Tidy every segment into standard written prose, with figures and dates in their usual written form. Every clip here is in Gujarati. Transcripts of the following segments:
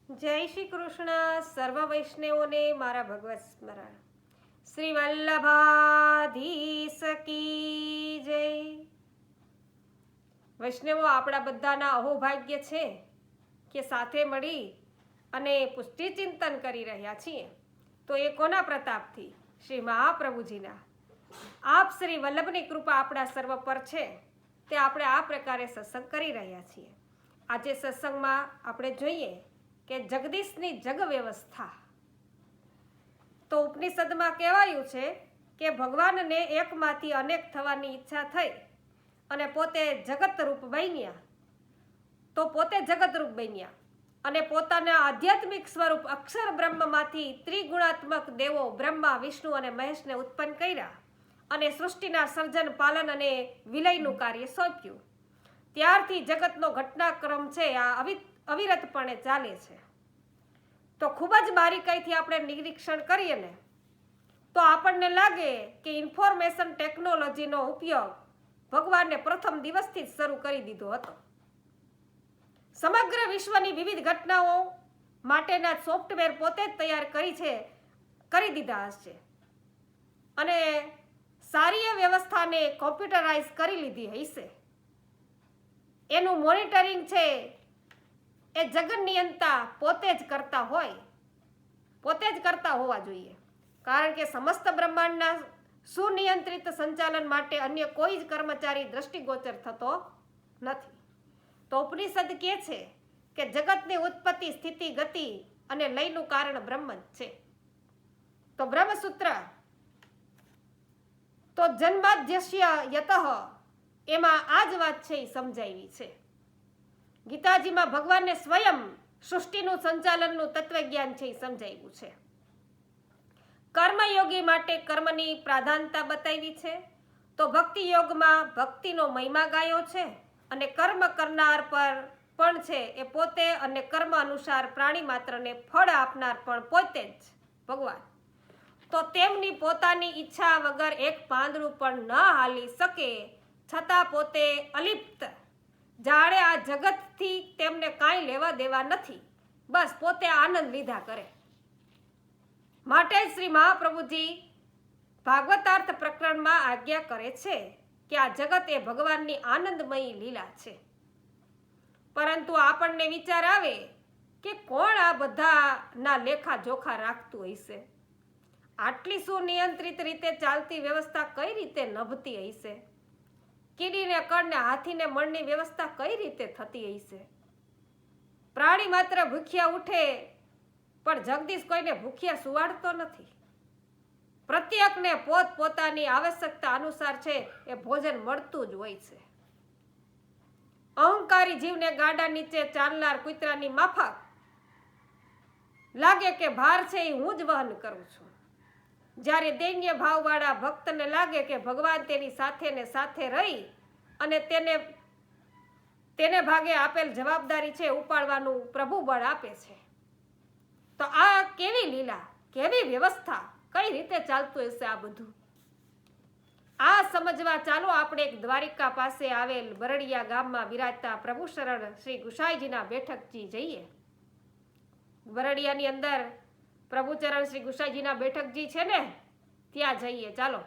જય શ્રી કૃષ્ણ. સર્વ વૈષ્ણવોને મારા ભગવત સ્મરણ. શ્રી વલ્લભાધીશ કી જય. વૈષ્ણવો આપણા બધાના અહોભાગ્ય છે કે સાથે મળી અને પુષ્ટિ ચિંતન કરી રહ્યા છીએ. તો એ કોના પ્રતાપથી? શ્રી મહાપ્રભુજીના. આપ શ્રી વલ્લભની કૃપા આપણા સર્વ પર છે તે આપણે આ પ્રકારે સત્સંગ કરી રહ્યા છીએ. આજે સત્સંગમાં આપણે જોઈએ કે જગદીશની જગ વ્યવસ્થા. તો ઉપનિષદમાં કહેવાયું છે કે ભગવાનને એકમાંથી અનેક થવાની ઈચ્છા થઈ અને પોતે જગતરૂપ બન્યા. તો પોતે જગતરૂપ બન્યા અને પોતાના આધ્યાત્મિક સ્વરૂપ અક્ષર બ્રહ્મમાંથી ત્રિગુણાત્મક દેવો બ્રહ્મા, વિષ્ણુ અને મહેશને ઉત્પન્ન કર્યા અને સૃષ્ટિના સર્જન, પાલન અને વિલયનું કાર્ય સોંપ્યું. ત્યારથી જગતનો ઘટનાક્રમ છે આ અવિરતપણે ચાલે છે. તો ખૂબ જ બારીકાઈથી આપણે નિરીક્ષણ કરીએ ને તો આપણને લાગે કે ઇન્ફોર્મેશન ટેકનોલોજીનો ઉપયોગ ભગવાને પ્રથમ દિવસથી જ શરૂ કરી દીધો હતો. સમગ્ર વિશ્વની વિવિધ ઘટનાઓ માટેના સોફ્ટવેર પોતે જ તૈયાર કરી દીધા હશે અને સારી વ્યવસ્થાને કોમ્પ્યુટરાઇઝ કરી લીધી હશે. એનું મોનિટરિંગ છે એ જગન્નિયંતા પોતે જ કરતા હોવા જોઈએ. કારણ કે સમસ્ત બ્રહ્માંડના સુનિયંત્રિત સંચાલન માટે અન્ય કોઈ જ કર્મચારી દ્રષ્ટિગોચર થતો નથી. તો ઉપનિષદ કહે છે કે જગતની ઉત્પત્તિ, સ્થિતિ, ગતિ અને લયનું કારણ બ્રહ્મ જ છે. તો બ્રહ્મસૂત્ર તો જન્માદ્યસ્ય યતઃ એમાં આ જ વાત છે એ સમજાવી છે. ગીતાજીમાં ભગવાનને સ્વયં સૃષ્ટિનું સંચાલનનું તત્વજ્ઞાન છે એ સમજાવ્યું છે. કર્મયોગી માટે કર્મની પ્રાધાન્યતા બતાવી છે. તો ભક્તિ યોગમાં ભક્તિનો મહિમા ગાયો છે અને કર્મ કરનાર પર પણ છે એ પોતે અને કર્મ અનુસાર પ્રાણી માત્રને ફળ આપનાર પણ પોતે જ ભગવાન. તો તેમની પોતાની ઈચ્છા વગર એક પાંદડું પણ ન હાલી શકે છતાં પોતે અલિપ્ત, જાણે આ જગતથી તેમને કાંઈ લેવા દેવા નથી, બસ પોતે આનંદ લીધા કરે. માટે શ્રી મહાપ્રભુજી ભાગવતાર્થ પ્રકરણમાં આજ્ઞા કરે છે કે આ જગત એ ભગવાનની આનંદમયી લીલા છે. પરંતુ આપણને વિચાર આવે કે કોણ આ બધાના લેખા જોખા રાખતું હશે? આટલી સુનિયંત્રિત રીતે ચાલતી વ્યવસ્થા કઈ રીતે નભતી હશે? કીડીને કણને, હાથીને મણની વ્યવસ્થા કઈ રીતે થતી હશે? પ્રાણી માત્ર ભૂખ્યા ઉઠે પણ જગદીશ કોઈને ભૂખ્યા સુવાડતો નથી. પ્રત્યેકને પોતપોતાની આવશ્યકતા અનુસાર છે એ ભોજન મળતું જ હોય છે. અહંકારી જીવને ગાડા નીચે ચાલનાર કૂતરાની માફક લાગે કે ભાર છે એ હું જ વહન કરું છું. જ્યારે દૈન્ય ભાવવાળા ભક્તને લાગે કે ભગવાન તેની સાથે ને સાથે રહી અને તેને ભાગે આપેલ જવાબદારી છે ઉપાડવાનું પ્રભુ બળ આપે છે. તો આ કેવી લીલા, કેવી વ્યવસ્થા, કઈ રીતે ચાલતું હશે આ બધું? આ સમજવા ચાલો આપણે એક દ્વારિકા પાસે આવેલ બરડિયા ગામમાં બિરાજતા પ્રભુ શરણ શ્રી ગુસાઈજીના બેઠકજી જઈએ. બરડિયાની અંદર પ્રભુચરણ શ્રી ગુસાઈજીના બેઠકજી છે ને, ત્યાં જઈએ ચાલો.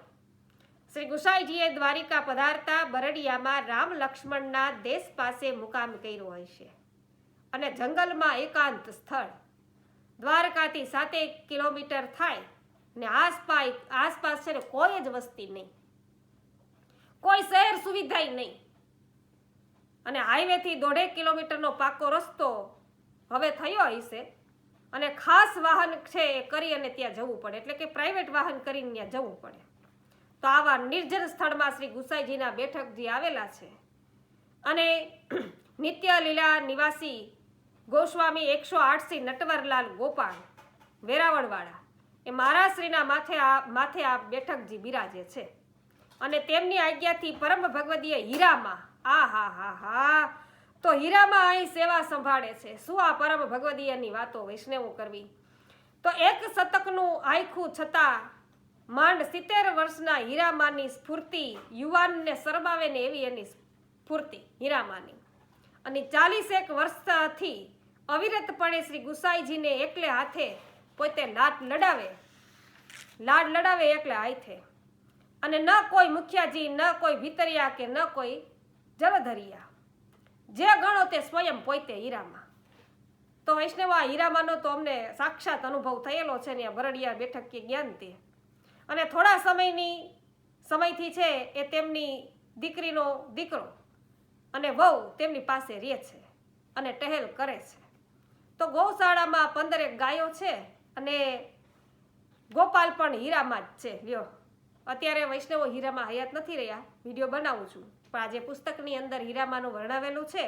શ્રી ગુસાઈજીએ દ્વારિકા પધારતા બરડિયામાં રામ લક્ષ્મણના દેશ પાસે મુકામ કર્યો હશે અને જંગલમાં એકાંત સ્થળ. દ્વારકાથી 7 કિલોમીટર થાય ને આસપાસ છે ને કોઈ જ વસ્તી નહીં, કોઈ શહેર સુવિધા નહીં અને હાઈવેથી 1.5 કિલોમીટરનો પાકો રસ્તો હવે થયો હશે અને ખાસ વાહન છે એ કરી અને ત્યાં જવું પડે, એટલે કે પ્રાઇવેટ વાહન કરીને ત્યાં જવું પડે. તો આવા નિર્જન સ્થળમાં શ્રી ગુસાઈજીના બેઠકજી આવેલા છે અને નિત્ય લીલા નિવાસી ગોસ્વામી 108 નટવરલાલ ગોપાલ વેરાવળવાળા એ મહારાજશ્રીના માથે આ બેઠકજી બિરાજે છે અને તેમની આજ્ઞાથી પરમ ભગવદીય હીરામાં તો હીરામાં અહીં સેવા સંભાળે છે. શું આ પરમ ભગવદીયની વાતો વૈષ્ણવો કરવી! તો એક શતકનું આયખું છતાં માંડ 70 વર્ષના હીરામાની સ્ફૂર્તિ યુવાનને શરમાવે ને એવી એની સ્ફૂર્તિ હીરામાની. અને 41 વર્ષથી અવિરતપણે શ્રી ગુસાઈજીને એકલે હાથે પોતે લાડ લડાવે એકલે હાથે, અને ન કોઈ મુખિયાજી, ન કોઈ ભીતરિયા કે ન કોઈ જલધરિયા, જે ગણો તે સ્વયં પોતે હીરામાં. તો વૈષ્ણવ આ હીરામાંનો તો અમને સાક્ષાત અનુભવ થયેલો છે ને, બરડિયા બેઠક કે જ્ઞાન તે. અને થોડા સમયથી છે એ તેમની દીકરીનો દીકરો અને વહુ તેમની પાસે રહે છે અને ટહેલ કરે છે. તો ગૌશાળામાં 15 ગાયો છે અને ગોપાલ પણ હીરામાં જ છે. લ્યો, અત્યારે વૈષ્ણવો હીરામાં હયાત નથી રહ્યા, વિડીયો બનાવું છું, પણ આજે પુસ્તકની અંદર હીરામાંનું વર્ણવેલું છે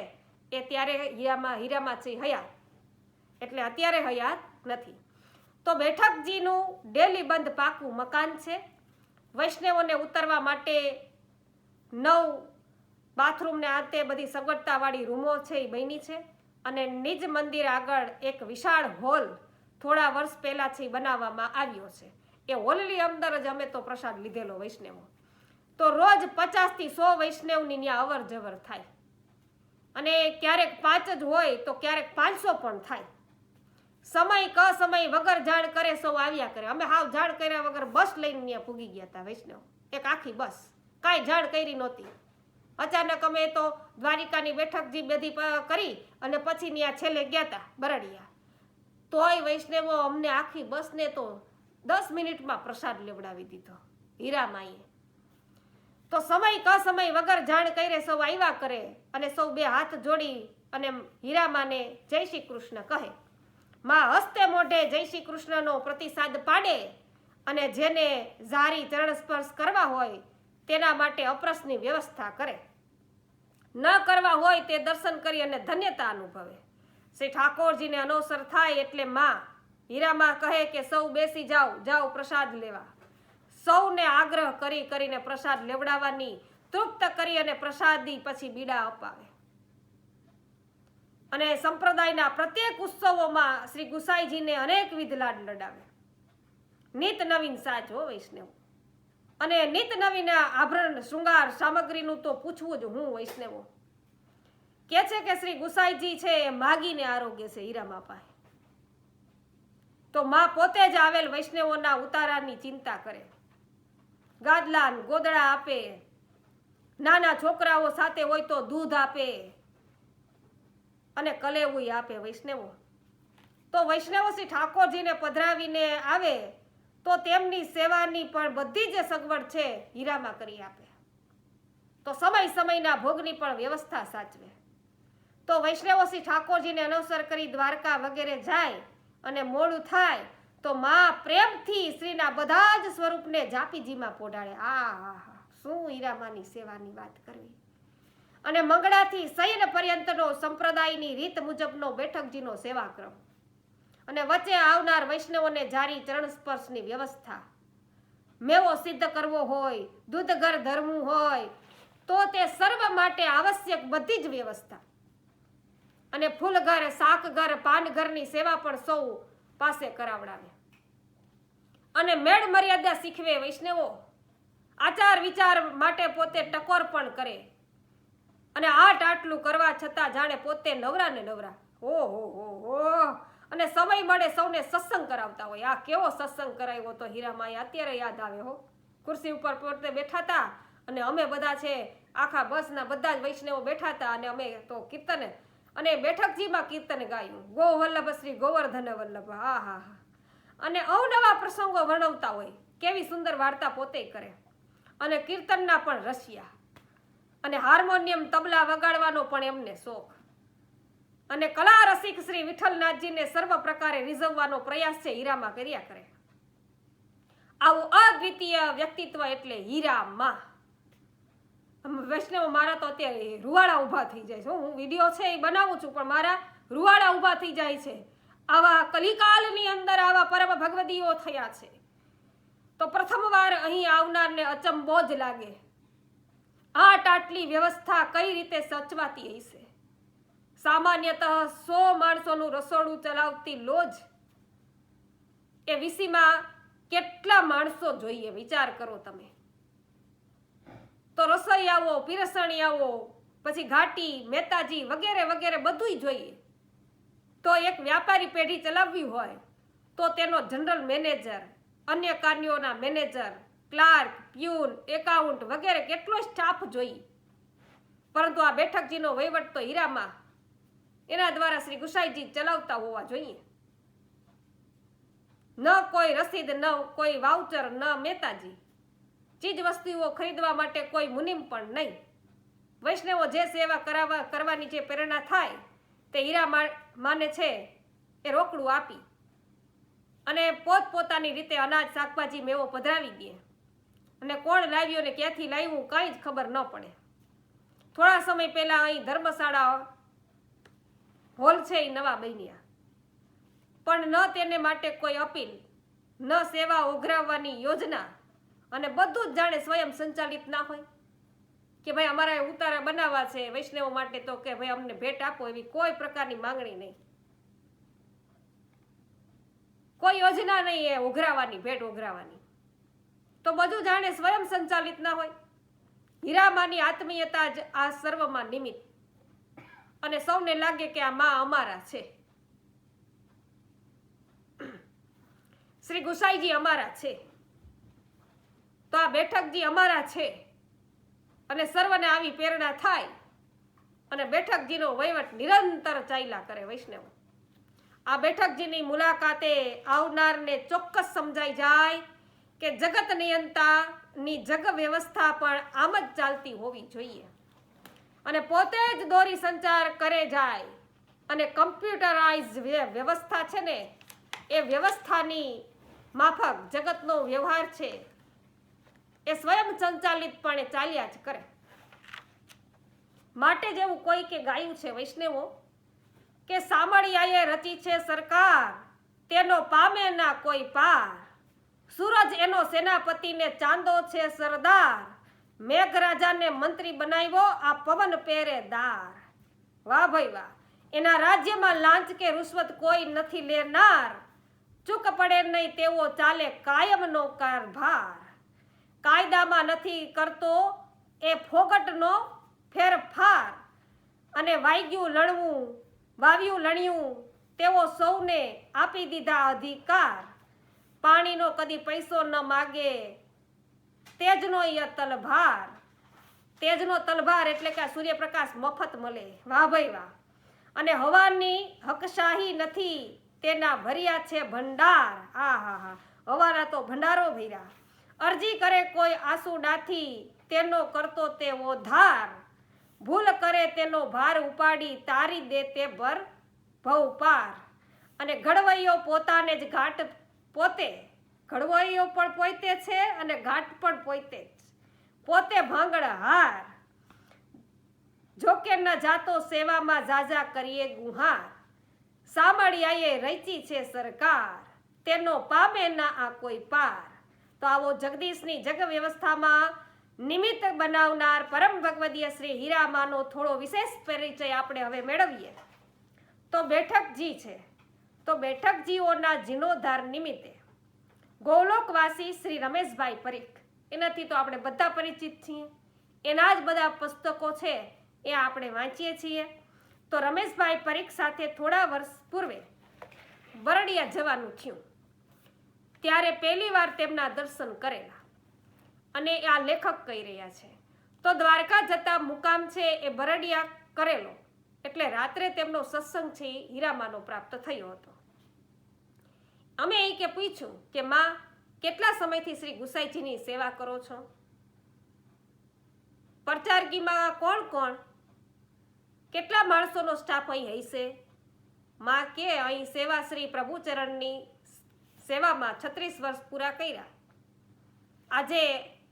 એ ત્યારે હીરામાં છે હયાત, એટલે અત્યારે હયાત નથી. તો બેઠકજીનું ડેલી બંધ પાકું મકાન છે. વૈષ્ણવોને ઉતરવા માટે 9 બાથરૂમ ને આ તે બધી સગવડતાવાળી રૂમો છે એ બની છે. અને નિજ મંદિર આગળ એક વિશાળ હોલ થોડા વર્ષ પહેલા છે બનાવવામાં આવ્યો છે. એ હોલની અંદર જ અમે તો પ્રસાદ લીધેલો વૈષ્ણવો. તો રોજ 50 થી 100 વૈષ્ણવની ત્યાં અવર જવર થાય, અને ક્યારેક 5 જ હોય તો ક્યારેક 500 પણ થાય. સમય કસમય વગર જાણ કરે સૌ આવ્યા કરે. અમે હાવ જાણ કર્યા વગર બસ લઈને ત્યાં પૂગી ગયા હતા વૈષ્ણવ, એક આખી બસ, કાંઈ જાણ કરી નહોતી. અચાનક અમે તો દ્વારિકાની બેઠકજી બધી કરી અને પછી ત્યાં છેલ્લે ગયા હતા બરડિયા. તોય વૈષ્ણવો અમને આખી બસને તો 10 મિનિટમાં પ્રસાદ લેવડાવી દીધો હીરામાઈએ. તો સમય કસમય વગર જાણ કરે સૌ આવ્યા કરે, અને સૌ 2 હાથ જોડી અને હીરામાને જય શ્રી કૃષ્ણ કહે. માં હસ્તે મોઢે જય શ્રી કૃષ્ણનો પ્રતિસાદ પાડે, અને જેને જારી ચરણ સ્પર્શ કરવા હોય તેના માટે અપરસની વ્યવસ્થા કરે. ન કરવા હોય તે દર્શન કરી અને ધન્યતા અનુભવે. શ્રી ઠાકોરજીને અનવસર થાય એટલે માં હીરામાં કહે કે સૌ બેસી જાઓ પ્રસાદ લેવા. સૌને આગ્રહ કરીને પ્રસાદ લેવડાવવાની, તૃપ્ત કરી અને પ્રસાદી પછી બીડા અપાવે. અને સંપ્રદાયના પ્રત્યેક ઉત્સવોમાં શ્રી ગુસાઈજીને અનેકવિધ લાડ લડાવે. નિત નવીન સાજ હો વૈષ્ણવ, અને નિત નવીન આભરણ શૃંગાર સામગ્રીનું તો પૂછવું જ હું. વૈષ્ણવો કે છે કે શ્રી ગુસાઈજી છે એ માગીને આરોગ્ય છે હીરામા પાસે. તો માં પોતે જ આવેલ વૈષ્ણવોના ઉતારાની ચિંતા કરે, ગાદલા ગોદડા આપે, નાના છોકરાઓ સાથે હોય તો દૂધ આપે અને કલેવું આપે વૈષ્ણવો. તો વૈષ્ણવો શ્રી ઠાકોરજીને પધરાવીને આવે તો તેમની સેવાની પણ બધી જ સગવડ છે હીરામાં કરી આપે. તો સમયના ભોગની પણ વ્યવસ્થા સાચવે. તો વૈષ્ણવો શ્રી ઠાકોરજીને અનુસર કરી દ્વારકા વગેરે જાય અને મોડું થાય તો માં પ્રેમથી શ્રીના બધા જ સ્વરૂપને જાપીજીમાં પોઢાડે. શું હીરામાની સેવાની વાત કરવી. અને મંગળાથી શયન પર્યંતનો સંપ્રદાયની રીત મુજબનો બેઠકજીનો સેવાક્રમ, અને વચ્ચે આવનાર વૈષ્ણવોને જારી ચરણ સ્પર્શની વ્યવસ્થા. મેવો સિદ્ધ કરવો હોય, દૂધ ઘર ધરવું હોય તો તે સર્વ માટે આવશ્યક બધી જ વ્યવસ્થા. અને ફૂલ ઘર, શાક ઘર, પાન ઘરની સેવા પણ સૌ પાસે કરાવડાવે. અને મેળ મર્યાદા શીખવે વૈષ્ણવો. આચાર વિચાર માટે પોતે ટકોર પણ કરે, અને આટલું કરવા છતાં જાણે પોતે નવરા ને નવરા. અને સમય મળે સૌને સત્સંગ કરાવતા હોય. આ કેવો સત્સંગ કરાવ્યો તો હીરામાએ, અત્યારે યાદ આવે હો. ખુરશી ઉપર પોતે બેઠા હતા અને અમે બધા છે આખા બસના બધા જ વૈષ્ણવો બેઠા હતા, અને અમે તો કીર્તન અને બેઠકજીમાં કીર્તન ગાયું, ગો વલ્લભ શ્રી ગોવર્ધન વલ્લભ. અને અવનવા પ્રસંગો વર્ણવતા હોય. કેવી સુંદર વાર્તા પોતે કરે, અને કીર્તનના પણ રસિયા, અને હાર્મોનિયમ તબલા વગાડવાનો પણ એમને શોખ. અને કલા રસિક શ્રી વિઠ્ઠલનાથજીને સર્વ પ્રકારે રીઝવવાનો પ્રયાસ છે હીરામાં કર્યા કરે. આવું અદ્વિતીય વ્યક્તિત્વ એટલે હીરામાં. વૈષ્ણવ મારા તો અત્યારે રૂવાડા ઊભા થઈ જાય છે. હું વિડીયો છે એ બનાવું છું, પણ મારા રૂવાડા ઊભા થઈ જાય છે. આવા કલિકાલની અંદર આવા પરમ ભગવદીઓ થયા છે તો પ્રથમવાર અહીં આવનારને અચંબો જ લાગે. આટલી વ્યવસ્થા કઈ રીતે સચવાતી હશે. સામાન્યતઃ 100 માણસોનું રસોડું ચલાવતી લોજ એ વીસીમાં કેટલા માણસો જોઈએ વિચાર કરો તમે. તો રસોઈયાઓ, પીરસણીયાઓ, પછી ઘાટી, મહેતાજી વગેરે વગેરે બધુંય જોઈએ. તો એક વ્યાપારી પેઢી ચલાવવી હોય તો તેનો જનરલ મેનેજર, અન્ય કાર્યોના મેનેજર, ક્લાર્ક, પ્યુન, એકાઉન્ટ વગેરે કેટલો સ્ટાફ જોઈએ. પરંતુ આ બેઠકજીનો વહીવટ તો હીરામાં એના દ્વારા શ્રી ગુસાઈજી ચલાવતા હોવા જોઈએ. ન કોઈ રસીદ, ન કોઈ વાઉચર, ન મહેતાજી. ચીજ વસ્તુઓ ખરીદવા માટે કોઈ મુનિમ પણ નહીં. વૈષ્ણવો જે સેવા કરવાની જે પ્રેરણા થાય તે હીરા માને છે એ રોકડું આપી અને પોતપોતાની રીતે અનાજ, શાકભાજી, મેવો પધરાવી દે અને કોણ લાવ્યું ને ક્યાંથી લાવ્યું કાંઈ જ ખબર ન પડે. થોડા સમય પહેલા અહીં ધર્મશાળા હોલ છે એ નવા બન્યા, પણ ન તેને માટે કોઈ અપીલ, ન સેવા ઉઘરાવવાની યોજના, અને બધું જ જાણે સ્વયં સંચાલિત ના હોય કે ભાઈ અમારા ઉતારા બનાવવા છે વૈષ્ણવો માટે, તો કે ભાઈ અમને ભેટ આપો, એવી કોઈ પ્રકારની માંગણી નહીં, કોઈ યોજના નહીં એ ઉઘરાવાની, ભેટ ઉઘરાવવાની. તો બધું જાણે સ્વયં સંચાલિત ના હોય. હીરામાની આત્મીયતા જ આ સર્વમાં નિમિત્ત, અને સૌને લાગે કે આ માં અમારા છે, શ્રી ગુસાઈજી અમારા છે, તો આ બેઠકજી અમારા છે. અને સર્વને આવી પ્રેરણા થાય અને બેઠકજીનો વહીવટ નિરંતર ચાલ્યા કરે. વૈષ્ણવ આ બેઠકજીની મુલાકાતે આવનારને ચોક્કસ સમજાઈ જાય કે જગત નિયંતાની જગ વ્યવસ્થા પણ આમ જ ચાલતી હોવી જોઈએ, અને પોતે જ દોરી સંચાર કરે જાય. અને કમ્પ્યુટરાઇઝ વ્યવસ્થા છે ને, એ વ્યવસ્થાની માફક જગતનો વ્યવહાર છે એ સ્વયં સંચાલિતપણે ચાલ્યા જ કરે. માટે જેવું કોઈ કે ગાયું છે વૈષ્ણવો કે સામળિયાએ રચી છે સરકાર, તેનો પામે ના કોઈ પાર. સૂરજ એનો સેનાપતિને ચાંદો છે સરદાર, મેઘરાજાને મંત્રી બનાવ્યો આ પવન પહેરેદાર. વાહ ભાઈ વાહ. એના રાજ્યમાં લાંચ કે રૂશ્વત કોઈ નથી લેનાર, ચૂક પડે નહીં તેવો ચાલે કાયમનો કારભાર. કાયદામાં નથી કરતો એ ફોગટનો ફેરફાર, અને વાવ્યું લણ્યું તેવો સૌને આપી દીધા અધિકાર. પાણીનો કદી પૈસો ન માગે, તેજનો તલભાર. તેજનો તલભાર એટલે કે સૂર્યપ્રકાશ મફત મળે. વાહ ભાઈ વાહ. અને હવાની હકશાહી નથી, તેના ભર્યા છે ભંડાર. હા હા હા, હવાના તો ભંડારો ભર્યા. અરજી કરે કોઈ આસુડાથી, તેનો કરતો તેવો ધાર. ભૂલ કરે તેનો ભાર ઉપાડી, તારી દે તે ભર ભવ પાર. અને ઘડવૈયો પોતાને જ ઘાટ પોતે, ઘડવૈયો પણ પોતે છે અને ઘાટ પણ પોતે જ, પોતે ભાંગળ હાર. જોકે ન જાતો સેવામાં જાજા કરીએ ગુહાર. સામળિયાએ રચી છે સરકાર, તેનો પામે ના આ કોઈ પાર. તો આવો જગદીશની જગ વ્યવસ્થામાં નિમિત્ત બનાવનાર પરમ ભગવદીય શ્રી હીરામાનો થોડો વિશેષ પરિચય આપણે હવે મેળવીએ. તો બેઠકજી છે, તો બેઠકજીઓના જીર્ણોદ્ધાર નિમિત્તે ગોલોકવાસી શ્રી રમેશભાઈ પરીખ, એનાથી તો આપણે બધા પરિચિત છીએ, એના જ બધા પુસ્તકો છે એ આપણે વાંચીએ છીએ. તો રમેશભાઈ પરીખ સાથે થોડા વર્ષ પૂર્વે બરડિયા જવાનું થયું, ત્યારે પહેલી વાર તેમના દર્શન કરેલા, અને આ લેખક કહી રહ્યા છે. તો દ્વારકા જતા મુકામ છે એ બરડિયા કરેલો, એટલે રાત્રે તેમનો સત્સંગ છે એ હીરામાનો પ્રાપ્ત થયો હતો. અમે એ કે પૂછ્યું કે માં કેટલા સમયથી શ્રી ગુસાઈજીની સેવા કરો છો? પરચારગીમાં કોણ કોણ, કેટલા માણસોનો સ્ટાફ અહીં હશે? માં કે અહીં સેવા શ્રી પ્રભુચરણની સેવામાં 36 વર્ષ પૂરા કર્યા. આજે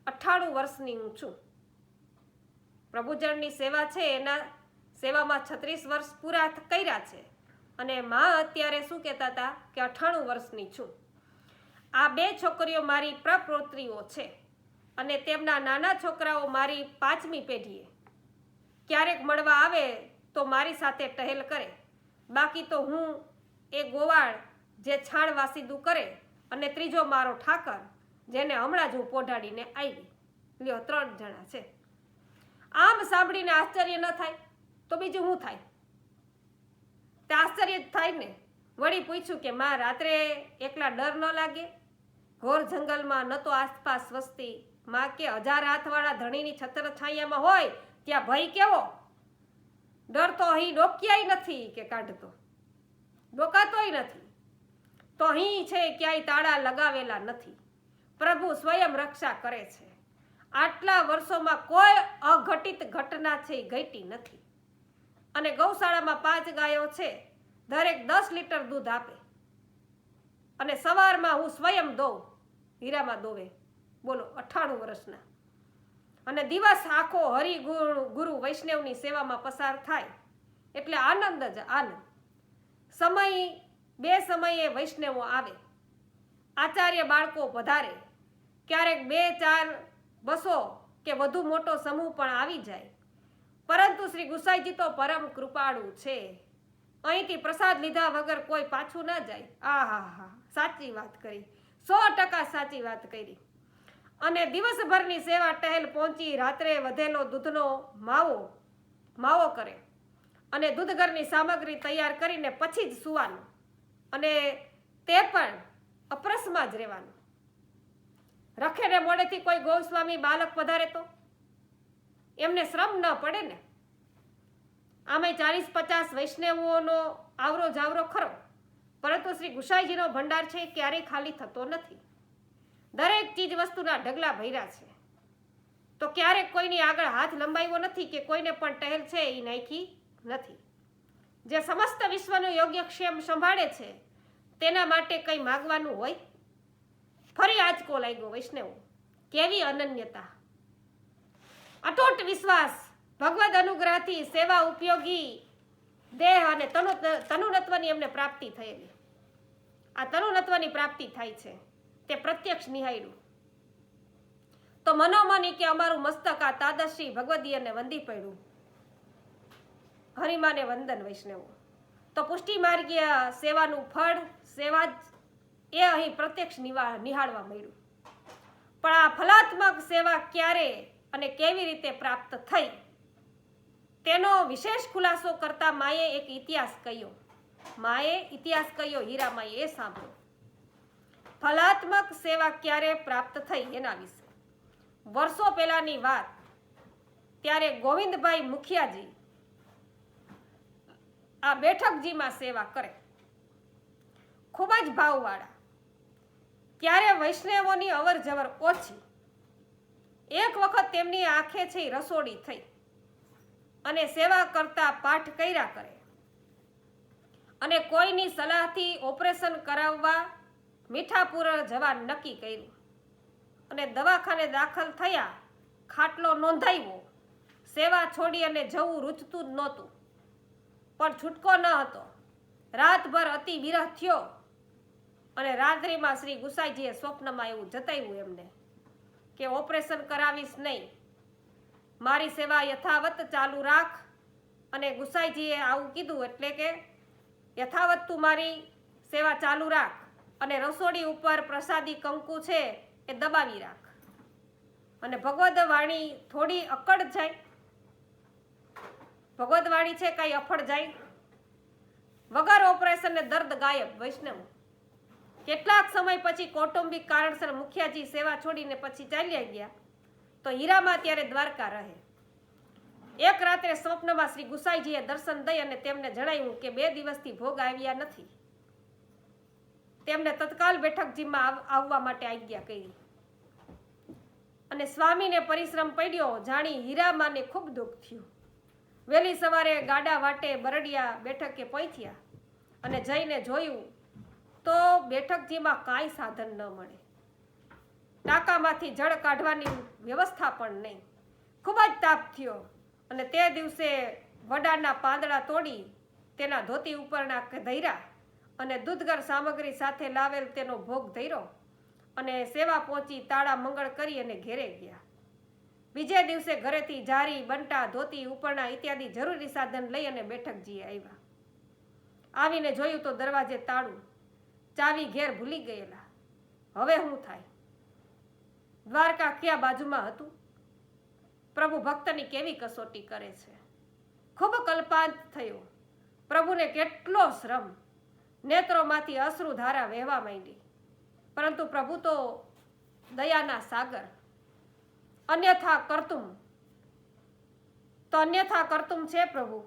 98 વર્ષની હું છું. પ્રભુચરણની સેવા છે એના સેવામાં 36 વર્ષ પૂરા કર્યા છે, અને માં અત્યારે શું કહેતા હતા કે 98 વર્ષની છું. આ 2 છોકરીઓ મારી પ્રપૌત્રીઓ છે, અને તેમના નાના છોકરાઓ મારી 5મી પેઢીએ. ક્યારેક મળવા આવે તો મારી સાથે ટહેલ કરે, બાકી તો હું એ ગોવાળ જે છાણ વાસીદું કરે, અને ત્રીજો મારો ઠાકર જેને હમણાં જ હું પોઢાડીને આવી. લ્યો 3 જણા છે. આમ સાંભળીને આશ્ચર્ય ન થાય તો બીજું શું થાય? તે આશ્ચર્ય જ થાય ને. વળી પૂછ્યું કે માં, રાત્રે એકલા ડર ન લાગે? ઘોર જંગલમાં ન તો આસપાસ વસ્તી. માં કે 1000 હાથવાળા ધણીની છત્રછાયામાં હોય ત્યાં ભય કેવો? ડર તો અહીં ડોક્યાય નથી કે કાઢતો, ડોકાતોય નથી. તો અહીં છે ક્યાંય તાળા લગાવેલા નથી. પ્રભુ સ્વયં રક્ષા કરે છે. આટલા વર્ષોમાં કોઈ અઘટિત ઘટના છે એ ઘટી નથી. અને ગૌશાળામાં 5 ગાયો છે, દરેક 10 લીટર દૂધ આપે. અને સવારમાં હું સ્વયં દઉં. હીરામાં દોવે, બોલો, 98 વર્ષના. અને દિવસ આખો હરિગુરુ વૈષ્ણવની સેવામાં પસાર થાય એટલે આનંદ જ આનંદ. બે સમયે વૈષ્ણવો આવે, આચાર્ય બાળકો પધારે, ક્યારેક 2-4 બસો કે વધુ મોટો સમૂહ પણ આવી જાય. પરંતુ શ્રી ગુસાઈજી તો પરમ કૃપાળુ છે. અહીંથી પ્રસાદ લીધા વગર કોઈ પાછું ના જાય. આહા, સાચી વાત કરી, 100% સાચી વાત કરી. અને દિવસભરની સેવા ટહેલ પહોંચી રાત્રે વધેલો દૂધનો માવો કરે અને દૂધઘરની સામગ્રી તૈયાર કરીને પછી જ સૂવાનું. અને તે પણ અપરસમાં જ રહેવાનું. રખેને મોડેથી કોઈ ગોસ્વામી બાલક પધારે તો એમને શ્રમ ન પડે ને. આમે 40-50 વૈષ્ણવોનો આવરો જાવરો ખરો, પરંતુ શ્રી ગુસાઈજીનો ભંડાર છે ક્યારેય ખાલી થતો નથી. દરેક ચીજ વસ્તુના ઢગલા ભર્યા છે. તો ક્યારેક કોઈની આગળ હાથ લંબાવ્યો નથી કે કોઈને પણ ટહેલ છે એ નાખી નથી. જે સમસ્ત વિશ્વનું યોગ્યક્ષેમ સંભાળે છે તેના માટે કંઈ માગવાનું હોય? ફરી આંચકો લાગ્યો વૈષ્ણવ. કેવી અનન્યતા, અતૂટ વિશ્વાસ, ભગવદ અનુગ્રહથી સેવા ઉપયોગી દેહ અને તનુનત્વની એમને પ્રાપ્તિ થયેલી. આ તનુનત્વની પ્રાપ્તિ થાય છે તે પ્રત્યક્ષ નિહાળ્યું. તો મનોમની કે અમારું મસ્તક આ તાદશ્રી ભગવદીયને વંદી પડ્યું. હરિમાને વંદન વૈષ્ણવો. તો પુષ્ટિ માર્ગીય સેવાનું ફળ, સેવા જ એ અહીં પ્રત્યક્ષ નિહાળવા મળ્યું. પણ આ ફલાત્મક સેવા ક્યારે અને કેવી રીતે પ્રાપ્ત થઈ તેનો વિશેષ ખુલાસો કરતા માએ એક ઇતિહાસ કહ્યો. હીરામાએ એ સાંભળ્યો. ફલાત્મક સેવા ક્યારે પ્રાપ્ત થઈ એના વિશે. વર્ષો પહેલાની વાત. ત્યારે ગોવિંદભાઈ મુખિયાજી આ બેઠકજીમાં સેવા કરે, ખૂબ જ ભાવવાળા. ત્યારે વૈષ્ણવોની અવર જવર ઓછી. એક વખત તેમની આંખે છે રસોડી થઈ અને સેવા કરતા પાઠ કર્યા કરે અને કોઈની સલાહથી ઓપરેશન કરાવવા મીઠાપુર જવા નક્કી કર્યું અને દવાખાને દાખલ થયા. ખાટલો નોંધાવ્યો. સેવા છોડી અને જવું રૂચતું જ નહોતું, પણ છૂટકો ન હતો. રાતભર અતિ વિરહ થયો અને રાત્રિમાં શ્રી ગુસાઈજીએ સ્વપ્નમાં એવું જતાવ્યું એમને કે ઓપરેશન કરાવીશ નહીં, મારી સેવા યથાવત ચાલુ રાખ. અને ગુસાઈજીએ આવું કીધું એટલે કે યથાવત તું મારી સેવા ચાલુ રાખ અને રસોડી ઉપર પ્રસાદી કંકુ છે એ દબાવી રાખ. અને ભગવદ વાણી થોડી અકડ જાય, ભગવદ વાણી છે કઈ અફળ જાય. વગર ઓપરેશન ને દર્દ ગાયબ. વૈષ્ણવ કેટલાક સમય પછી કૌટુંબિક કારણસર મુખિયાજી સેવા છોડીને પછી ચાલ્યા ગયા. તો હીરામાં ત્યારે દ્વારકા રહે. એક રાત્રે સ્વપ્નમાં શ્રી ગુસાઈજીએ દર્શન દઈ અને તેમને જણાવ્યું કે 2 દિવસથી ભોગ આવ્યા નથી. તેમને તત્કાલ બેઠકજીમાં આવવા માટે આજ્ઞા કરી. અને સ્વામીને પરિશ્રમ પડ્યો જાણી હીરામાને ખૂબ દુઃખ થયું. વહેલી સવારે ગાડા વાટે બરડિયા બેઠકે પહોંચ્યા અને જઈને જોયું તો બેઠકજીમાં કાંઈ સાધન ન મળે. ટાંકામાંથી જળ કાઢવાની વ્યવસ્થા પણ નહીં. ખૂબ જ તાપ થયો અને તે દિવસે વડાના પાંદડા તોડી તેના ધોતી ઉપરના ધૈર્યા અને દૂધગર સામગ્રી સાથે લાવેલ તેનો ભોગ ધર્યો અને સેવા પહોંચી તાળા મંગળ કરી અને ઘેરે ગયા. બીજે દિવસે ઘરેથી જારી, બંટા, ધોતી, ઉપરણા ઇત્યાદિ જરૂરી સાધન લઈ અને બેઠકજીએ આવ્યા. આવીને જોયું તો દરવાજે તાળું, ચાવી ઘેર ભૂલી ગયેલા. હવે શું થાય? દ્વારકા ક્યાં બાજુમાં હતું? પ્રભુ ભક્તની કેવી કસોટી કરે છે. ખૂબ કલ્પાંત થયો. પ્રભુને કેટલો શ્રમ, નેત્રોમાંથી અશ્રુધારા વહેવા માંડી, પરંતુ પ્રભુ તો દયાના સાગર, અન્યથા કરતુમ છે પ્રભુ.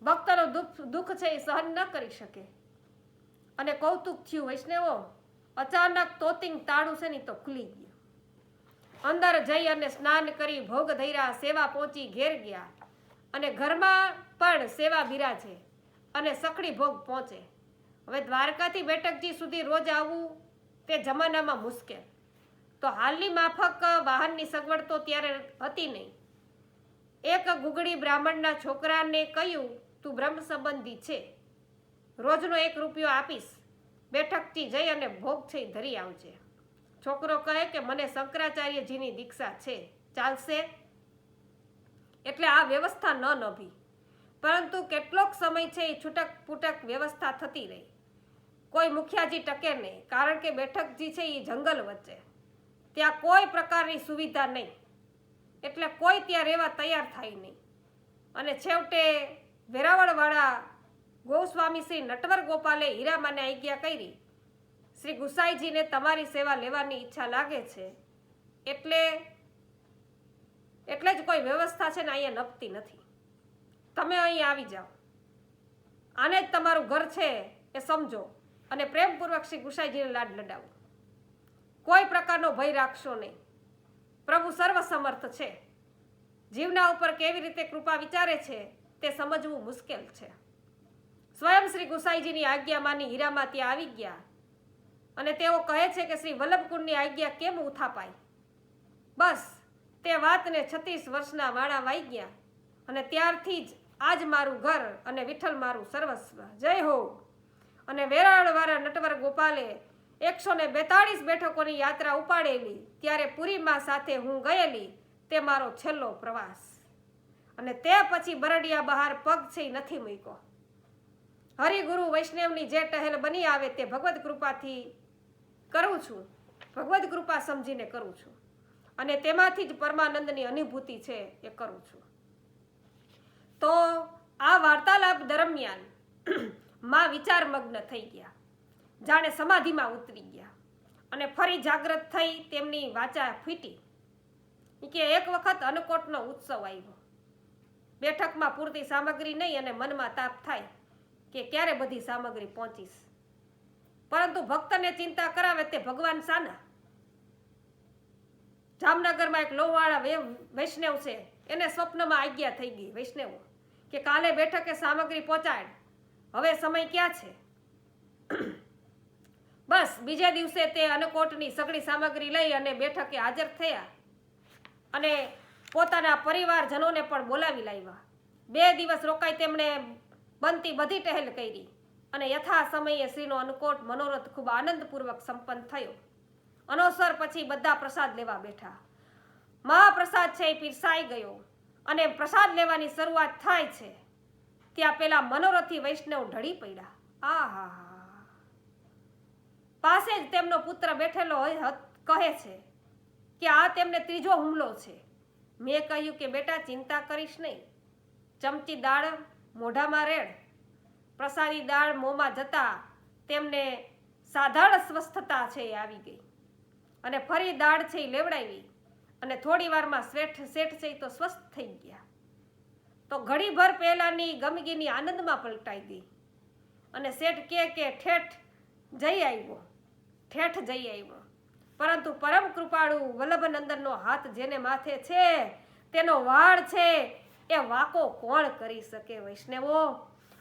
ભક્તનો દુઃખ છે એ સહન ન કરી શકે. અને કૌતુક થયું વૈષ્ણવો, અચાનક તોતિંગ તાળું છે ને તો ખુલી ગયું. અંદર જઈ અને સ્નાન કરી ભોગ ધર્યા, સેવા પહોંચી ઘેર ગયા, અને ઘરમાં પણ સેવા બિરાજે અને સખડી ભોગ પહોંચે. હવે દ્વારકાથી બેઠકજી સુધી રોજ આવવું તે જમાનામાં મુશ્કેલ. તો હાલની માફક વાહનની સગવડ તો ત્યારે હતી નહીં. એક ગુગળી બ્રાહ્મણના છોકરાને કહ્યું, તું બ્રહ્મ સંબંધી છે, રોજનો 1 રૂપિયો આપીશ, બેઠકથી જઈ અને ભોગ છે ધરી આવજે. છોકરો કહે કે મને શંકરાચાર્યજીની દીક્ષા છે, ચાલશે? એટલે આ વ્યવસ્થા ન નભી, પરંતુ કેટલોક સમય છે એ છૂટક પૂટક વ્યવસ્થા થતી રહી. કોઈ મુખિયાજી ટકે નહીં, કારણ કે બેઠકજી છે એ જંગલ વચ્ચે, ત્યાં કોઈ પ્રકારની સુવિધા નહીં, એટલે કોઈ ત્યાં રહેવા તૈયાર થાય નહીં. અને છેવટે વેરાવળવાળા ગોસ્વામી શ્રી નટવર ગોપાલે હીરામાને આજ્ઞા કરી, શ્રી ગુસાઈજીને તમારી સેવા લેવાની ઈચ્છા લાગે છે, એટલે જ કોઈ વ્યવસ્થા છે ને અહીંયા નપતી નથી. તમે અહીં આવી જાઓ, આને જ તમારું ઘર છે એ સમજો, અને પ્રેમપૂર્વક શ્રી ગુસાઈજીને લાડ લડાવો. કોઈ પ્રકારનો ભય રાખશો નહીં. પ્રભુ સર્વસમર્થ છે. જીવના ઉપર કેવી રીતે કૃપા વિચારે છે તે સમજવું મુશ્કેલ છે. સ્વયં શ્રી ગુસાઈજીની આજ્ઞા માની હીરામાં ત્યાં આવી ગયા, અને તેઓ કહે છે કે શ્રી વલ્લભકુંડની આજ્ઞા કેમ ઉથાપાઈ. બસ તે વાતને 36 વર્ષના વાણા વાઈ ગયા, અને ત્યારથી જ આજ મારું ઘર અને વિઠ્ઠલ મારું સર્વસ્વ. જય હો. અને વેરાળવાળા નટવર ગોપાલે 142 બેઠકોની યાત્રા ઉપાડેલી, ત્યારે પુરીમાં સાથે હું ગયેલી, તે મારો છેલ્લો પ્રવાસ. અને તે પછી બરડિયા બહાર પગ છે નથી મૂક્યો. હરિગુરુ વૈષ્ણવની જે ટહેલ બની આવે તે ભગવદ કૃપાથી કરું છું, ભગવદ કૃપા સમજીને કરું છું, અને તેમાંથી જ પરમાનંદની અનુભૂતિ છે એ કરું છું. તો આ વાર્તાલાપ દરમિયાન માં વિચારમગ્ન થઈ ગયા, જાણે સમાધિમાં ઉતરી ગયા, અને ફરી જાગૃત થઈ તેમની વાચા ફૂટી કે એક વખત અન્નકોટનો ઉત્સવ આવ્યો. બેઠકમાં પૂરતી સામગ્રી નહીં, અને મનમાં તાપ થાય કે ક્યારે બધી સામગ્રી પહોંચીશ. પરંતુ ભક્તને ચિંતા કરાવે તે ભગવાન સાના. જામનગરમાં એક લોવાળા વૈષ્ણવ છે, એને સ્વપ્નમાં આજ્ઞા થઈ ગઈ વૈષ્ણવો કે કાલે બેઠકે સામગ્રી પહોંચાડ, હવે સમય ક્યાં છે. બસ બીજા દિવસે તે અન્નકોટની સગળી સામગ્રી લઈ અને બેઠકે હાજર થયા, અને પોતાના પરિવારજનોને પણ બોલાવી લાવ્યા. 2 દિવસ રોકાઈ તેમણે બનતી બધી ટહેલ કરી, અને યથા સમયે શ્રીનો અન્નકોટ મનોરથ ખૂબ આનંદપૂર્વક સંપન્ન થયો. અનોસર પછી બધા પ્રસાદ લેવા બેઠા. મહાપ્રસાદ છે એ પીરસાઈ ગયો, અને પ્રસાદ લેવાની શરૂઆત થાય છે ત્યાં પેલા મનોરથી વૈષ્ણવ ઢળી પડ્યા. આહા, પાસે જ તેમનો પુત્ર બેઠેલો કહે છે કે આ તેમને 3જો હુમલો છે. મેં કહ્યું કે બેટા ચિંતા કરીશ નહીં, ચમચી દાળ મોઢામાં રેડ. પ્રસાદી દાળ મોંમાં જતા તેમને સાધારણ સ્વસ્થતા છે એ આવી ગઈ, અને ફરી દાળ છે એ લેવડાવી, અને થોડી વારમાં શેઠ છે તો સ્વસ્થ થઈ ગયા. તો ઘડીભર પહેલાની ગમગીની આનંદમાં પલટાઈ ગઈ, અને શેઠ કે ઠેઠ જઈ આવ્યો. પરંતુ પરમ કૃપાળુ વલ્લભનંદનનો હાથ જેને માથે છે, તેનો વાળ છે એ વાકો કોણ કરી શકે વૈષ્ણવો.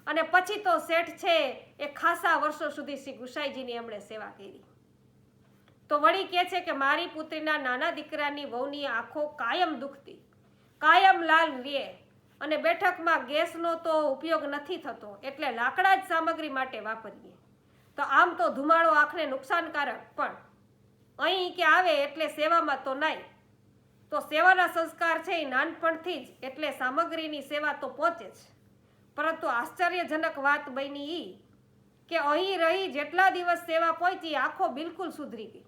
અને પછી તો શેઠ છે એ ખાસા વર્ષો સુધી શ્રી ગુસાઈજીની એમણે સેવા કરી. તો વળી કહે છે કે મારી પુત્રીના નાના દીકરાની વહુની આંખો કાયમ દુખતી, કાયમ લાલ લે, અને બેઠકમાં ગેસનો તો ઉપયોગ નથી થતો, એટલે લાકડા જ સામગ્રી માટે વાપરીએ. તો આમ તો ધુમાડો આંખને નુકસાનકારક, પણ અહીં કે આવે એટલે સેવામાં તો નાય. તો સેવાના સંસ્કાર છે એ નાનપણથી જ, એટલે સામગ્રીની સેવા તો પહોંચે જ. પરંતુ આશ્ચર્યજનક વાત બની ઈ કે અહીં રહી જેટલા દિવસ સેવા પહોંચી, આંખો બિલકુલ સુધરી ગઈ.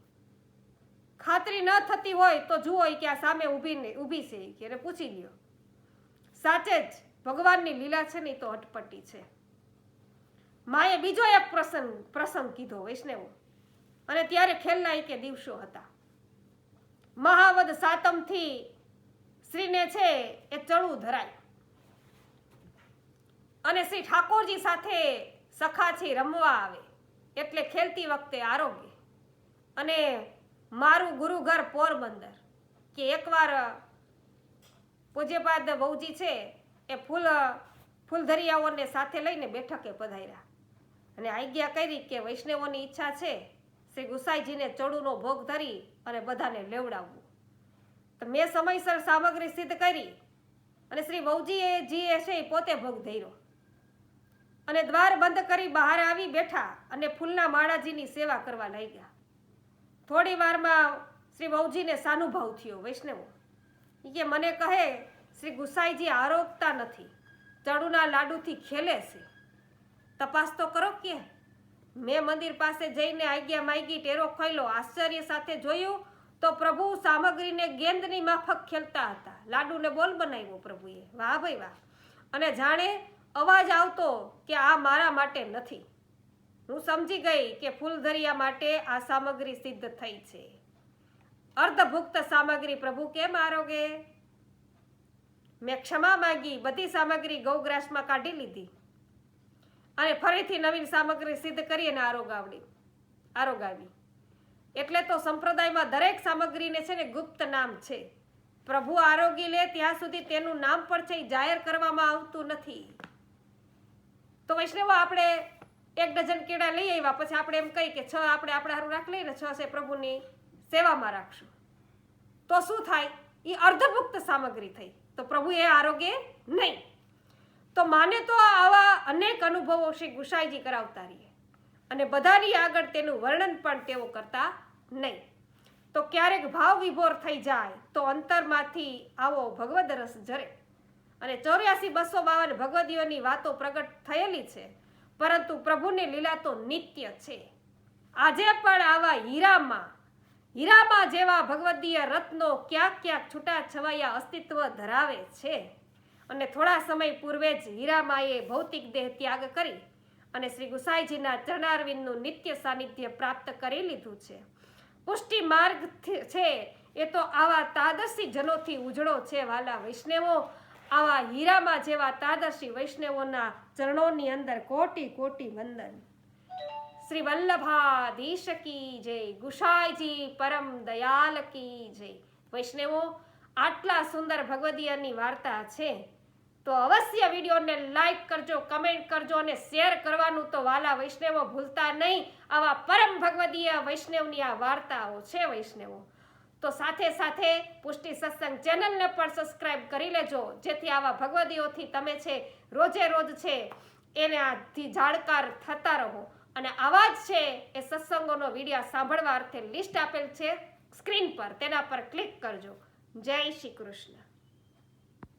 ખાતરી ન થતી હોય તો જુઓ કે આ સામે ઊભી છે કે એને પૂછી લ્યો. સાચે જ ભગવાનની લીલા છે ને તો અટપટી છે. માએ બીજો એક પ્રસંગ કીધો વૈષ્ણવો, અને ત્યારે ખેલના કે દિવસો હતા. મહાવદ સાતમથી શ્રીને છે એ ચડવું ધરાય, અને શ્રી ઠાકોરજી સાથે સખાથી રમવા આવે, એટલે ખેલતી વખતે આરોગ્ય. અને મારું ગુરુઘર પોરબંદર, કે એકવાર પૂજ્યપાદ બહુજી છે એ ફૂલધરિયાઓને સાથે લઈને બેઠકે પધાર્યા, અને આજ્ઞા કરી કે વૈષ્ણવોની ઈચ્છા છે શ્રી ગુસાઈજીને ચડુનો ભોગ ધરી અને બધાને લેવડાવવું. તો મેં સમયસર સામગ્રી સિદ્ધ કરી, અને શ્રી બહુજીએ જીએ છે એ પોતે ભોગ ધર્યો, અને દ્વાર બંધ કરી બહાર આવી બેઠા અને ફૂલના માળાજીની સેવા કરવા લાગ્યા. થોડી વારમાં શ્રી બહુજીને સાનુભાવ થયો. વૈષ્ણવો કે મને કહે શ્રી ગુસાઈજી આરોગતા નથી, ચડુના લાડુથી ખેલે છે, તપાસ તો કરો કે. મેં મંદિર પાસે જઈને આજ્ઞા માગી, ટેરો ખોલ્યો, આશ્ચર્ય સાથે જોયું તો પ્રભુ સામગ્રીને ગેંદની માફક ખેલતા હતા. લાડુને બોલ બનાવ્યો પ્રભુએ. વાહ ભાઈ વાહ. અને જાણે અવાજ આવતો કે આ મારા માટે નથી. હું સમજી ગઈ કે ફૂલધરિયા માટે આ સામગ્રી સિદ્ધ થઈ છે. અર્ધભુક્ત સામગ્રી પ્રભુ કેમ આરોગે? મેં ક્ષમા માંગી, બધી સામગ્રી ગૌગ્રાસમાં કાઢી લીધી, અને ફરીથી નવીન સામગ્રી સિદ્ધ કરી અને આરોગાવી. એટલે તો સંપ્રદાયમાં દરેક સામગ્રીને છે ને ગુપ્ત નામ છે. પ્રભુ આરોગી લે ત્યાં સુધી તેનું નામ પણ છે જાહેર કરવામાં આવતું નથી. તો વૈષ્ણવ આપણે 1 ડઝન કેળા લઈ આવ્યા, પછી આપણે એમ કહી કે 6 આપણે આપણા હારું રાખ લઈને 6 છે પ્રભુની સેવામાં રાખશું, તો શું થાય? એ અર્ધભુક્ત સામગ્રી થઈ, તો પ્રભુ એ આરોગે નહીં. તો માને તો આવા અનેક અનુભવો શ્રી ગુસાઈજી કરાવતા રહીએ, અને બધાની આગળ તેનું વર્ણન પણ તેઓ કરતા નહીં. તો ક્યારેક ભાવ વિભોર થઈ જાય તો અંતરમાંથી આવો ભગવદ રસ ઝરે. અને 84,252 ભગવદીઓની વાતો પ્રગટ થયેલી છે, પરંતુ પ્રભુની લીલા તો નિત્ય છે. આજે પણ આવા હીરામાં જેવા ભગવદીય રત્નો ક્યાંક ક્યાંક છૂટા છવાયા અસ્તિત્વ ધરાવે છે. અને થોડા સમય પૂર્વે જ હીરામાએ ભૌતિક દેહ ત્યાગ કરી અને શ્રી ગુસાઈજીના ચરણારવિંદનું નિત્ય સાનિધ્ય પ્રાપ્ત કરી લીધું છે. પુષ્ટિ માર્ગ છે એ તો આવા તાદર્શી જનોથી ઉજળો છે. વાલા વૈષ્ણવો, આવા હીરામાં જેવા તાદર્શી વૈષ્ણવોના ચરણોની અંદર કોટી કોટી વંદન. શ્રી વલ્લભાધીશ કી જય, ગુસાઈજી પરમ દયાલ કી જય. વૈષ્ણવો, આટલા સુંદર ભગવદીયની વાર્તા છે તો અવશ્ય વિડીયોને લાઈક કરજો, કમેન્ટ કરજો, અને શેર કરવાનું તો વાલા વૈષ્ણવો ભૂલતા નહીં. આવા પરમ ભગવદીય વૈષ્ણવની આ વાર્તાઓ છે વૈષ્ણવો. તો સાથે સાથે પુષ્ટિ સત્સંગ ચેનલને પણ સબસ્ક્રાઇબ કરી લેજો, જેથી આવા ભગવદીઓથી તમે છે રોજે રોજ છે એને આથી જાણકાર થતા રહો. અને આવા જ છે એ સત્સંગોનો વિડીયો સાંભળવા અર્થે લિસ્ટ આપેલ છે સ્ક્રીન પર, તેના પર ક્લિક કરજો. જય શ્રી કૃષ્ણ.